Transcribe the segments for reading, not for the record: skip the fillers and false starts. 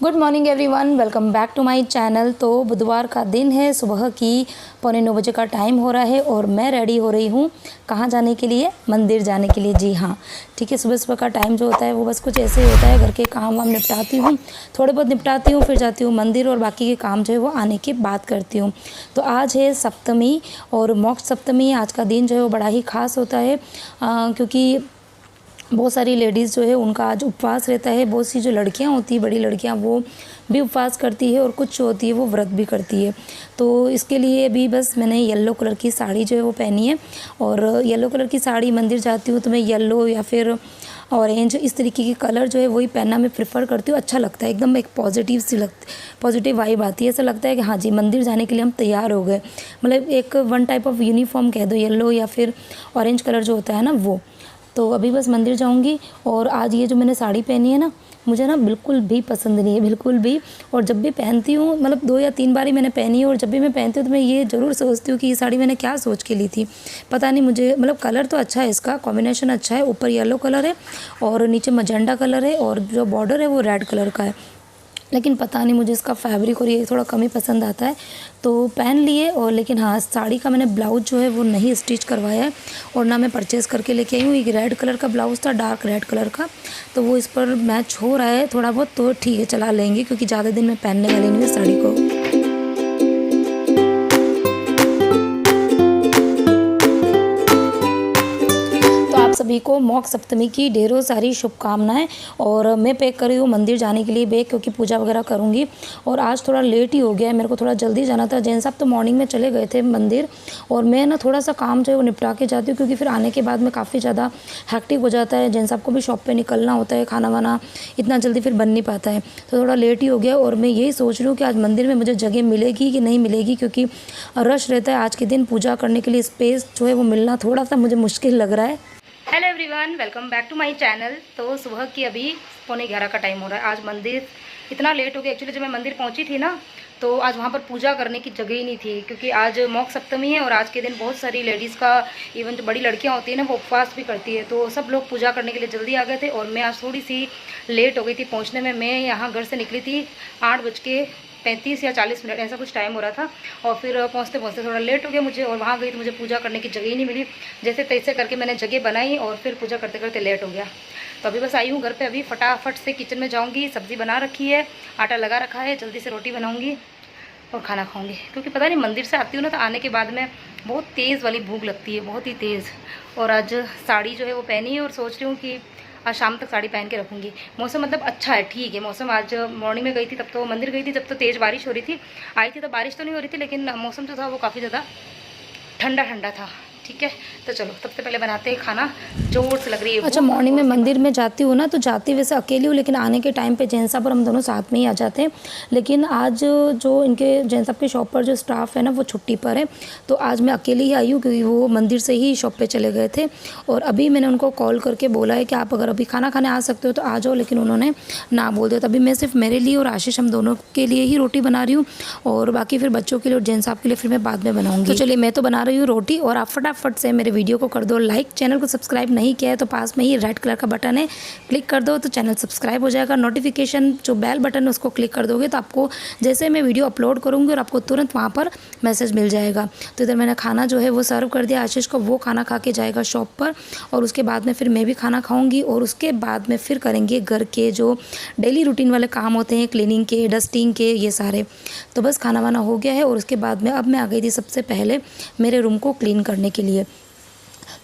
Good morning everyone, welcome back to my channel. तो बुधवार का दिन है, सुबह की 8:45 का टाइम हो रहा है और मैं रेडी हो रही हूँ कहाँ जाने के लिए, मंदिर जाने के लिए। जी हाँ, ठीक है। सुबह सुबह का टाइम जो होता है वो बस कुछ ऐसे ही होता है, घर के काम वाम निपटाती हूँ, थोड़े बहुत निपटाती हूँ, फिर जाती हूँ मंदिर और बाकी के काम जो है वो आने के बाद करती हूँ। तो आज है सप्तमी और मोक्ष सप्तमी। आज का दिन जो है वो बड़ा ही ख़ास होता है क्योंकि बहुत सारी लेडीज़ जो है उनका आज उपवास रहता है। बहुत सी जो लड़कियां होती हैं, बड़ी लड़कियां, वो भी उपवास करती है और कुछ जो होती है वो व्रत भी करती है। तो इसके लिए भी बस मैंने येलो कलर की साड़ी जो है वो पहनी है और येलो कलर की साड़ी, मंदिर जाती हूँ तो मैं येलो या फिर ऑरेंज इस तरीके के कलर जो है वही पहनना मैं प्रेफर करती हूँ। अच्छा लगता है, एकदम एक पॉजिटिव वाइब आती है। ऐसा लगता है कि हाँ जी, मंदिर जाने के लिए हम तैयार हो गए। मतलब एक वन टाइप ऑफ यूनिफॉर्म कह दो, येलो या फिर ऑरेंज कलर जो होता है ना वो। तो अभी बस मंदिर जाऊंगी। और आज ये जो मैंने साड़ी पहनी है ना, मुझे ना बिल्कुल भी पसंद नहीं है, बिल्कुल भी। और जब भी पहनती हूँ, मतलब 2 या 3 बार ही मैंने पहनी है, और जब भी मैं पहनती हूँ तो मैं ये ज़रूर सोचती हूँ कि ये साड़ी मैंने क्या सोच के ली थी। पता नहीं मुझे, मतलब कलर तो अच्छा है, इसका कॉम्बिनेशन अच्छा है। ऊपर येलो कलर है और नीचे मजेंडा कलर है और जो बॉर्डर है वो रेड कलर का है, लेकिन पता नहीं मुझे इसका फैब्रिक और ये थोड़ा कम ही पसंद आता है। तो पहन लिए। और लेकिन हाँ, साड़ी का मैंने ब्लाउज जो है वो नहीं स्टिच करवाया है और ना मैं परचेज़ करके लेके आई हूँ। एक रेड कलर का ब्लाउज़ था, डार्क रेड कलर का, तो वो इस पर मैच हो रहा है थोड़ा बहुत, तो ठीक है, चला लेंगे, क्योंकि ज़्यादा दिन मैं पहनने वाली नहीं हूँ साड़ी को। सभी को मोक्ष सप्तमी की ढेरों सारी शुभकामनाएं। और मैं पैक कर रही हूँ मंदिर जाने के लिए बैग, क्योंकि पूजा वगैरह करूँगी। और आज थोड़ा लेट ही हो गया है, मेरे को थोड़ा जल्दी जाना था। जैन साहब तो मॉर्निंग में चले गए थे मंदिर, और मैं ना थोड़ा सा काम जो है वो निपटा के जाती हूँ, क्योंकि फिर आने के बाद में काफ़ी ज़्यादा हैक्टिक हो जाता है। जैन साहब को भी शॉप पर निकलना होता है, खाना वाना इतना जल्दी फिर बन नहीं पाता है, तो थोड़ा लेट ही हो गया। और मैं यही सोच रही हूँ कि आज मंदिर में मुझे जगह मिलेगी कि नहीं मिलेगी, क्योंकि रश रहता है आज के दिन पूजा करने के लिए। स्पेस जो है वो मिलना थोड़ा सा मुझे मुश्किल लग रहा है। Hello everyone, welcome back to my channel. तो सुबह की अभी 11:15 का टाइम हो रहा है। आज मंदिर इतना लेट हो गया। एक्चुअली जब मैं मंदिर पहुंची थी ना, तो आज वहां पर पूजा करने की जगह ही नहीं थी, क्योंकि आज मोक्ष सप्तमी है और आज के दिन बहुत सारी लेडीज़ का, इवन जो बड़ी लड़कियां होती है ना, वो उपवास भी करती है। तो सब लोग पूजा करने के लिए जल्दी आ गए थे और मैं आज थोड़ी सी लेट हो गई थी पहुँचने में। मैं यहाँ घर से निकली थी 8:35 या 40 मिनट ऐसा कुछ टाइम हो रहा था, और फिर पहुँचते पहुँचते थोड़ा लेट हो गया मुझे। और वहाँ गई तो मुझे पूजा करने की जगह ही नहीं मिली। जैसे तैसे करके मैंने जगह बनाई और फिर पूजा करते करते लेट हो गया। तो अभी बस आई हूँ घर पे। अभी फटाफट से किचन में जाऊँगी। सब्ज़ी बना रखी है, आटा लगा रखा है, जल्दी से रोटी बनाऊँगी और खाना खाऊँगी। क्योंकि पता नहीं, मंदिर से आती हूँ ना तो आने के बाद में बहुत तेज़ वाली भूख लगती है, बहुत ही तेज़। और आज साड़ी जो है वो पहनी है और सोच रही हूँ कि आज शाम तक साड़ी पहन के रखूँगी। मौसम मतलब अच्छा है, ठीक है मौसम। आज मॉर्निंग में गई थी, तब तो मंदिर गई थी, तब तो तेज़ बारिश हो रही थी। आई थी तो बारिश तो नहीं हो रही थी, लेकिन मौसम जो था वो काफ़ी ज़्यादा ठंडा ठंडा था। ठीक है, तो चलो सबसे पहले बनाते हैं खाना। जोर से लग रही है। अच्छा, मॉर्निंग में मंदिर में जाती हूँ ना, तो जाती वैसे अकेली हूँ, लेकिन आने के टाइम पे जैन साहब और हम दोनों साथ में ही आ जाते हैं। लेकिन आज जो इनके जैन साहब के शॉप पर जो स्टाफ है ना, वो छुट्टी पर है, तो आज मैं अकेली ही आई हूँ, क्योंकि वो मंदिर से ही शॉप पर चले गए थे। और अभी मैंने उनको कॉल करके बोला है कि आप अगर अभी खाना खाने आ सकते हो तो आ जाओ, लेकिन उन्होंने ना बोल दिया। तभी मैं सिर्फ मेरे लिए और आशीष, हम दोनों के लिए ही रोटी बना रही हूँ, और बाकी फिर बच्चों के लिए और जैन साहब के लिए फिर मैं बाद में बनाऊँगी। तो चलिए, मैं तो बना रही हूँ रोटी, और आप फटाफट से मेरे वीडियो को कर दो लाइक। चैनल को सब्सक्राइब नहीं किया है तो पास में ही रेड कलर का बटन है, क्लिक कर दो तो चैनल सब्सक्राइब हो जाएगा। नोटिफिकेशन जो बेल बटन है उसको क्लिक कर दोगे तो आपको जैसे मैं वीडियो अपलोड करूँगी और आपको तुरंत वहाँ पर मैसेज मिल जाएगा। तो इधर मैंने खाना जो है वो सर्व कर दिया आशीष को, वो खाना खा के जाएगा शॉप पर, और उसके बाद में फिर मैं भी खाना खाऊँगी। और उसके बाद में फिर करेंगे घर के जो डेली रूटीन वाले काम होते हैं, क्लीनिंग के, डस्टिंग के, ये सारे। तो बस खाना वाना हो गया है। और उसके बाद में अब मैं आ गई थी सबसे पहले मेरे रूम को क्लीन करने के लिए।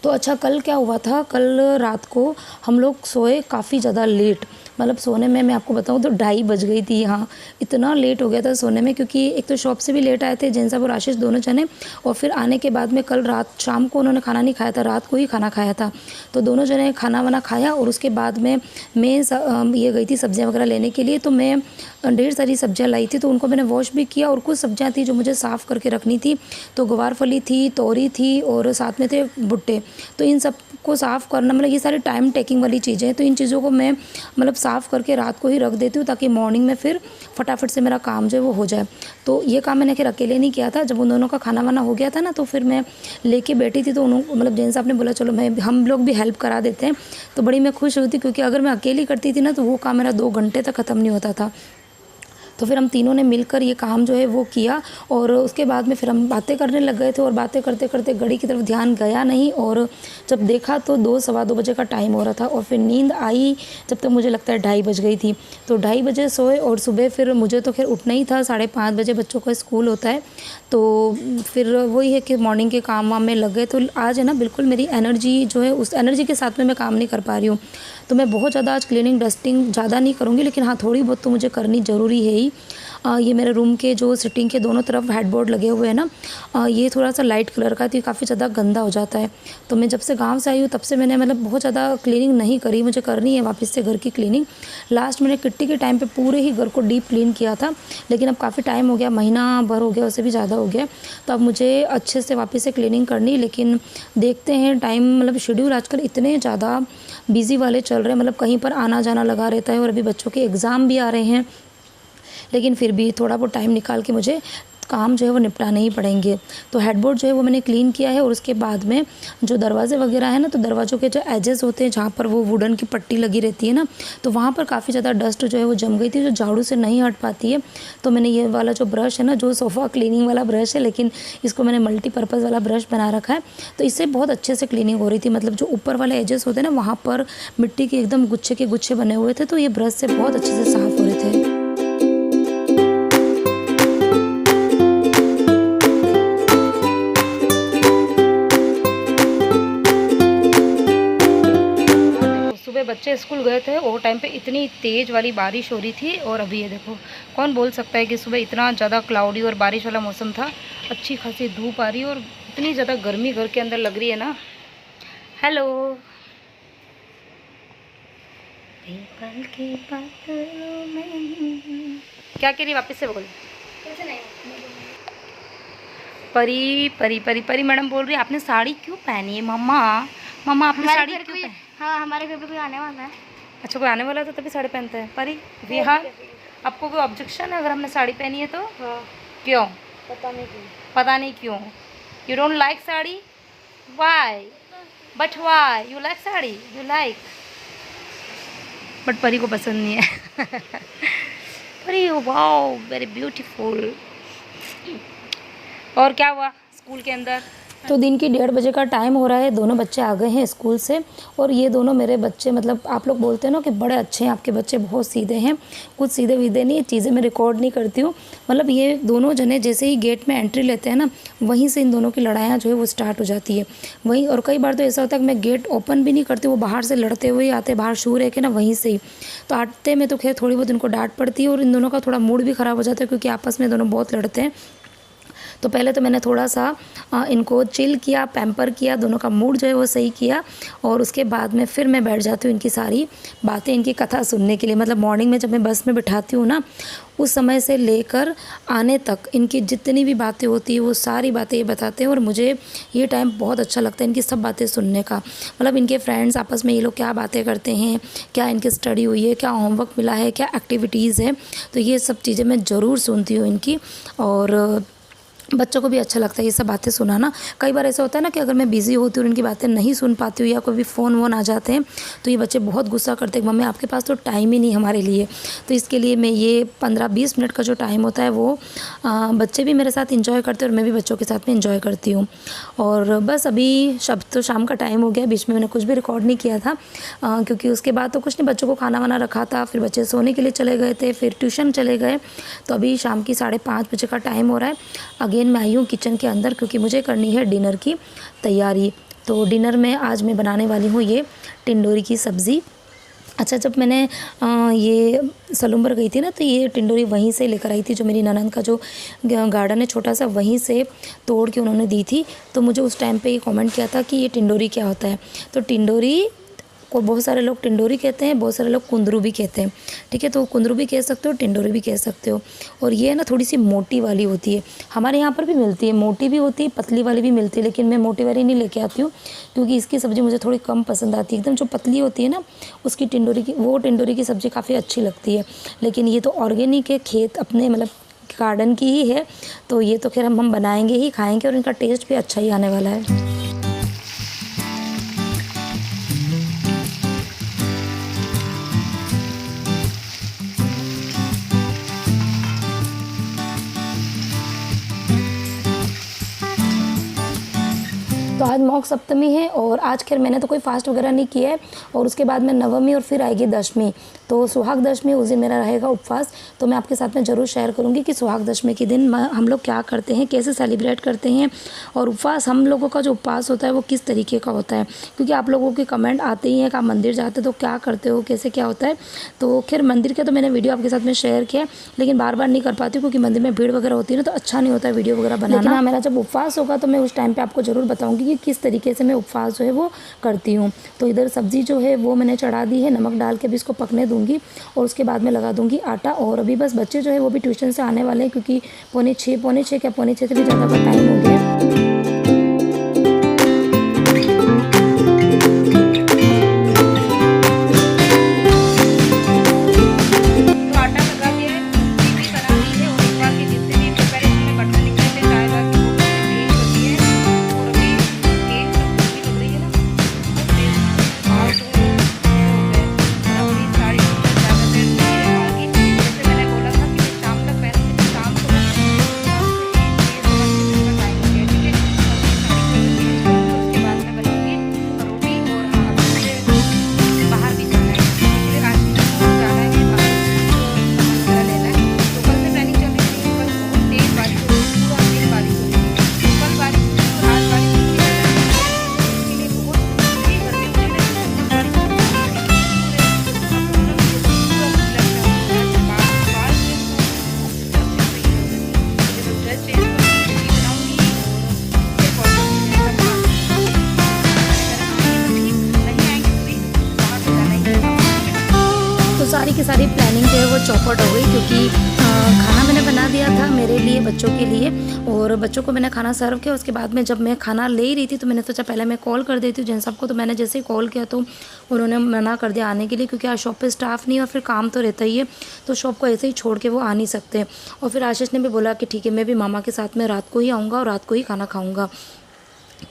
तो अच्छा, कल क्या हुआ था, कल रात को हम लोग सोए काफ़ी ज़्यादा लेट। मतलब सोने में मैं आपको बताऊं तो 2:30 बज गई थी। हाँ, इतना लेट हो गया था सोने में, क्योंकि एक तो शॉप से भी लेट आए थे जैन साहब और आशीष दोनों जने, और फिर आने के बाद में कल रात शाम को उन्होंने खाना नहीं खाया था, रात को ही खाना खाया था। तो दोनों जने खाना वाना खाया, और उसके बाद में मैं ये गई थी सब्जियाँ वगैरह लेने के लिए। तो मैं ढेर सारी सब्जियाँ लाई थी, तो उनको मैंने वॉश भी किया। और कुछ सब्जियाँ थी जो मुझे साफ़ करके रखनी थी, तो गवार फली थी, तोरी थी, और साथ में थे भुट्टे। तो इन सब को साफ़ करना, मतलब ये सारी टाइम टेकिंग वाली चीज़ें हैं, तो इन चीज़ों को मैं मतलब साफ़ करके रात को ही रख देती हूँ, ताकि मॉर्निंग में फिर फटाफट से मेरा काम जो है वो हो जाए। तो ये काम मैंने खैर अकेले नहीं किया था। जब उन दोनों का खाना वाना हो गया था ना, तो फिर मैं लेके बैठी थी, तो उन्होंने मतलब जैन साहब ने बोला चलो हम लोग भी हेल्प करा देते हैं। तो बड़ी मैं खुश हुई थी, क्योंकि अगर मैं अकेली करती थी ना तो वो काम मेरा 2 घंटे तक ख़त्म नहीं होता था। तो फिर हम तीनों ने मिलकर ये काम जो है वो किया और उसके बाद में फिर हम बातें करने लग गए थे और बातें करते करते घड़ी की तरफ ध्यान गया नहीं और जब देखा तो 2 सवा 2 बजे का टाइम हो रहा था और फिर नींद आई जब तक मुझे लगता है 2:30 बज गई थी। तो 2:30 बजे सोए और सुबह फिर मुझे तो खैर उठना ही था, 5:30 बजे बच्चों का स्कूल होता है। तो फिर वही है कि मॉर्निंग के काम वाम में लग गए। तो आज है ना बिल्कुल मेरी एनर्जी जो है उस एनर्जी के साथ में मैं काम नहीं कर पा रही हूँ। तो मैं बहुत ज़्यादा आज क्लीनिंग डस्टिंग ज़्यादा नहीं करूँगी, लेकिन हाँ थोड़ी बहुत तो मुझे करनी ज़रूरी है ही। ये मेरे रूम के जो सिटिंग के दोनों तरफ हेडबोर्ड लगे हुए हैं ना, ये थोड़ा सा लाइट कलर का है तो ये काफ़ी ज़्यादा गंदा हो जाता है। तो मैं जब से गांव से आई हूँ तब से मैंने मतलब बहुत ज़्यादा क्लीनिंग नहीं करी, मुझे करनी है वापस से घर की क्लीनिंग। लास्ट मैंने किट्टी के टाइम पे पूरे ही घर को डीप क्लीन किया था, लेकिन अब काफ़ी टाइम हो गया, महीना भर हो गया, उससे भी ज़्यादा हो गया। तो अब मुझे अच्छे से वापस से क्लीनिंग करनी, लेकिन देखते हैं टाइम मतलब शेड्यूल आजकल इतने ज़्यादा बिज़ी वाले चल रहे हैं, मतलब कहीं पर आना जाना लगा रहता है और अभी बच्चों के एग्ज़ाम भी आ रहे हैं, लेकिन फिर भी थोड़ा बहुत टाइम निकाल के मुझे काम जो है वो निपटाने ही पड़ेंगे। तो हेडबोर्ड जो है वो मैंने क्लीन किया है और उसके बाद में जो दरवाजे वगैरह है ना, तो दरवाज़ों के जो एजेस होते हैं जहाँ पर वो वुडन की पट्टी लगी रहती है ना, तो वहाँ पर काफ़ी ज़्यादा डस्ट जो है वो जम गई थी, जो झाड़ू से नहीं हट पाती है। तो मैंने ये वाला जो ब्रश है ना, जो सोफ़ा क्लीनिंग वाला ब्रश है, लेकिन इसको मैंने मल्टीपर्पज़ वाला ब्रश बना रखा है, तो इससे बहुत अच्छे से क्लीनिंग हो रही थी। मतलब जो ऊपर वाले एजेस होते हैं ना, वहाँ पर मिट्टी के एकदम गुच्छे के गुच्छे बने हुए थे, तो ये ब्रश से बहुत अच्छे से साफ़ हो रहे थे। सुबह बच्चे स्कूल गए थे और टाइम पे इतनी तेज़ वाली बारिश हो रही थी और अभी ये देखो, कौन बोल सकता है कि सुबह इतना ज़्यादा क्लाउडी और बारिश वाला मौसम था। अच्छी खासी धूप आ रही है और इतनी ज़्यादा गर्मी घर के अंदर लग रही है ना। हेलो, पल की बातों में क्या कह रही, वापस से बोल। परी परी परी परी मैडम बोल रही है आपने साड़ी क्यों पहनी है मम्मा? मम्मा आपने साड़ी क्यों पहनी? हाँ, हमारे घर पे कोई आने वाला है। अच्छा, कोई आने वाला है तो तभी साड़ी पहनते हैं परी। विहार, आपको कोई ऑब्जेक्शन है अगर हमने साड़ी पहनी है तो? हाँ। क्यों? पता नहीं क्यों। पता नहीं क्यों। You don't like sari? Why? But why you like sari? You like, but Pari को पसंद नहीं है। परी वाओ वेरी ब्यूटीफुल। और क्या हुआ स्कूल के अंदर? तो दिन की 1:30 बजे का टाइम हो रहा है, दोनों बच्चे आ गए हैं स्कूल से और ये दोनों मेरे बच्चे, मतलब आप लोग बोलते हैं ना कि बड़े अच्छे हैं आपके बच्चे, बहुत सीधे हैं। कुछ सीधे वीधे नहीं, चीज़ें मैं रिकॉर्ड नहीं करती हूँ। मतलब ये दोनों जने जैसे ही गेट में एंट्री लेते हैं ना, वहीं से इन दोनों की लड़ाइयाँ जो है वो स्टार्ट हो जाती है वहीं। और कई बार तो ऐसा होता है कि मैं गेट ओपन भी नहीं करती, वो बाहर से लड़ते हुए ही आते, बाहर शू रह के ना वहीं से ही। तो आते में तो खैर थोड़ी बहुत इनको डांट पड़ती है और इन दोनों का थोड़ा मूड भी ख़राब हो जाता है क्योंकि आपस में दोनों बहुत लड़ते हैं। तो पहले तो मैंने थोड़ा सा इनको चिल किया, पैम्पर किया, दोनों का मूड जो है वो सही किया और उसके बाद में फिर मैं बैठ जाती हूँ इनकी सारी बातें, इनकी कथा सुनने के लिए। मतलब मॉर्निंग में जब मैं बस में बिठाती हूँ ना, उस समय से लेकर आने तक इनकी जितनी भी बातें होती है वो सारी बातें ये बताते हैं और मुझे ये टाइम बहुत अच्छा लगता है इनकी सब बातें सुनने का। मतलब इनके फ्रेंड्स आपस में ये लोग क्या बातें करते हैं, क्या इनकी स्टडी हुई है, क्या होमवर्क मिला है, क्या एक्टिविटीज़ है, तो ये सब चीज़ें मैं ज़रूर सुनती हूँ इनकी। और बच्चों को भी अच्छा लगता है ये सब बातें सुनाना। कई बार ऐसा होता है ना कि अगर मैं बिज़ी होती हूँ और इनकी बातें नहीं सुन पाती हूँ या कोई भी फ़ोन वोन आ जाते हैं तो ये बच्चे बहुत गुस्सा करते हैं, मम्मी आपके पास तो टाइम ही नहीं हमारे लिए। तो इसके लिए मैं ये 15-20 मिनट का जो टाइम होता है वो बच्चे भी मेरे साथ इंजॉय करते हैं और मैं भी बच्चों के साथ में इंजॉय करती हूँ। और बस अभी तो शाम का टाइम हो गया, बीच में मैंने कुछ भी रिकॉर्ड नहीं किया था क्योंकि उसके बाद तो कुछ नहीं, बच्चों को खाना वाना रखा था, फिर बच्चे सोने के लिए चले गए थे, फिर ट्यूशन चले गए। तो अभी शाम की 5:30 बजे का टाइम हो रहा है। अगेन मैं आई हूँ किचन के अंदर क्योंकि मुझे करनी है डिनर की तैयारी। तो डिनर में आज मैं बनाने वाली हूँ ये टिंडोरी की सब्ज़ी। अच्छा, जब मैंने ये सलूम्बर गई थी ना, तो ये टिंडोरी वहीं से लेकर आई थी, जो मेरी ननद का जो गार्डन है छोटा सा, वहीं से तोड़ के उन्होंने दी थी। तो मुझे उस टाइम पे ये कमेंट किया था कि ये टिंडोरी क्या होता है। तो टिंडोरी को बहुत सारे लोग टिंडोरी कहते हैं, बहुत सारे लोग कुंदरू भी कहते हैं, ठीक है। तो कुंदरू भी कह सकते हो, टिंडोरी भी कह सकते हो। और ये ना थोड़ी सी मोटी वाली होती है, हमारे यहाँ पर भी मिलती है, मोटी भी होती है, पतली वाली भी मिलती है, लेकिन मैं मोटी वाली नहीं लेके आती हूँ क्योंकि इसकी सब्ज़ी मुझे थोड़ी कम पसंद आती है। एकदम जो पतली होती है ना, उसकी टिंडोरी की, वो टिंडोरी की सब्ज़ी काफ़ी अच्छी लगती है। लेकिन ये तो ऑर्गेनिक है, खेत अपने मतलब गार्डन की ही है, तो ये तो खैर हम बनाएंगे ही, खाएँगे और इनका टेस्ट भी अच्छा ही आने वाला है। तो आज मॉक सप्तमी है और आज खैर मैंने तो कोई फास्ट वगैरह नहीं किया है और उसके बाद में नवमी और फिर आएगी दशमी। तो सुहाग दशमी उस दिन मेरा रहेगा उपवास। तो मैं आपके साथ में ज़रूर शेयर करूंगी कि सुहाग दशमी के दिन हम लोग क्या करते हैं, कैसे सेलिब्रेट करते हैं और उपवास हम लोगों का जो उपवास होता है वो किस तरीके का होता है। क्योंकि आप लोगों के कमेंट आते ही हैं कि आप मंदिर जाते तो क्या करते हो, कैसे क्या होता है। तो खैर मंदिर का तो मैंने वीडियो आपके साथ में शेयर किया, लेकिन बार बार नहीं कर पाती क्योंकि मंदिर में भीड़ वगैरह होती है ना, तो अच्छा नहीं होता है वीडियो वगैरह बनाना। लेकिन हाँ, मेरा जब उपवास होगा तो मैं उस टाइम पे आपको ज़रूर बताऊंगी कि किस तरीके से मैं उपवास जो है वो करती हूँ। तो इधर सब्ज़ी जो है वो मैंने चढ़ा दी है, नमक डाल के अभी इसको पकने दूँगी और उसके बाद में लगा दूँगी आटा। और अभी बस बच्चे जो है वो भी ट्यूशन से आने वाले हैं क्योंकि पौने छः से भी ज़्यादा का टाइम हो गया। सारी की सारी प्लानिंग जो है वो चौपट हो गई क्योंकि खाना मैंने बना दिया था मेरे लिए, बच्चों के लिए, और बच्चों को मैंने खाना सर्व किया। उसके बाद में जब मैं खाना ले ही रही थी तो मैंने सोचा पहले मैं कॉल कर देती हूँ जिन सबको। तो मैंने जैसे ही कॉल किया तो उन्होंने मना कर दिया आने के लिए क्योंकि आज शॉप पे स्टाफ नहीं है और फिर काम तो रहता ही है, तो शॉप को ऐसे ही छोड़ के वो आ नहीं सकते। और फिर आशीष ने भी बोला कि ठीक है, मैं भी मामा के साथ में रात को ही आऊँगा और रात को ही खाना खाऊँगा।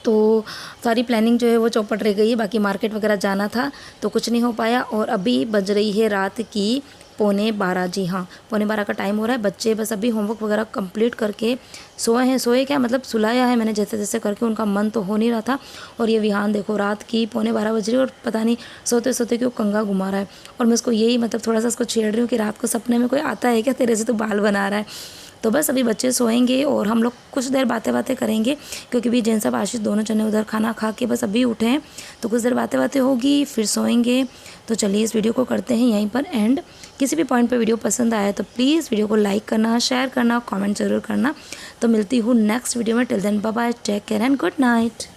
तो सारी प्लानिंग जो है वो चौपट रह गई है। बाकी मार्केट वगैरह जाना था तो कुछ नहीं हो पाया। और अभी बज रही है रात की 11:15। जी हाँ, 11:15 का टाइम हो रहा है। बच्चे बस अभी होमवर्क वगैरह कंप्लीट करके सोए हैं। सोए क्या मतलब सुलाया है मैंने जैसे जैसे करके, उनका मन तो हो नहीं रहा था। और ये विहान देखो रात की 11:15 बज रही है और पता नहीं सोते सोते क्यों कंगा घुमा रहा है। और मैं उसको यही मतलब थोड़ा सा उसको छेड़ रही हूँ कि रात को सपने में कोई आता है क्या तेरे से, तो बाल बना रहा है। तो बस अभी बच्चे सोएंगे और हम लोग कुछ देर बातें करेंगे क्योंकि भी जैन सब आशीष दोनों जने उधर खाना खा के बस अभी उठे हैं, तो कुछ देर बातें होगी फिर सोएंगे। तो चलिए इस वीडियो को करते हैं यहीं पर एंड। किसी भी पॉइंट पे वीडियो पसंद आया तो प्लीज़ वीडियो को लाइक करना, शेयर करना, कमेंट ज़रूर करना। तो मिलती हूँ नेक्स्ट वीडियो में। Till then bye bye, take care and good night.